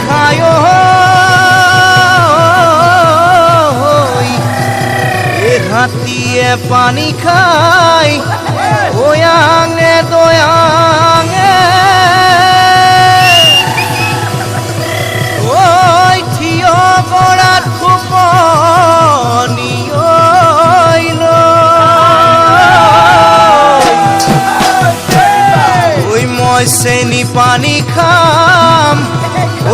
হায় হাতিয়ে পানি খাই ওয়াঙে দয়াঙে ওই থিয় গড়াত খুপনি ওই মই চেনি পানী খাম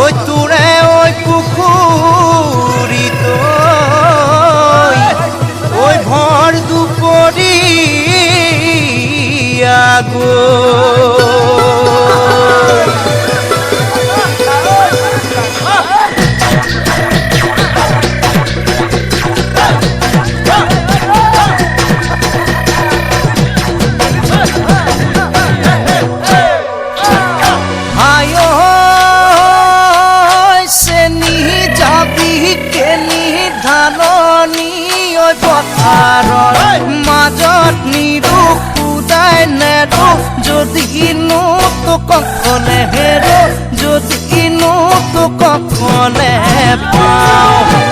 ওই তোৰে ওই পুখুৰীত ওই ভৰ দুপৰীয়া পথাৰৰ মাজত নিৰুখ উদাই নেৰো যদিনো তোক কলে হেৰো যদিনো তোক কলে পাওঁ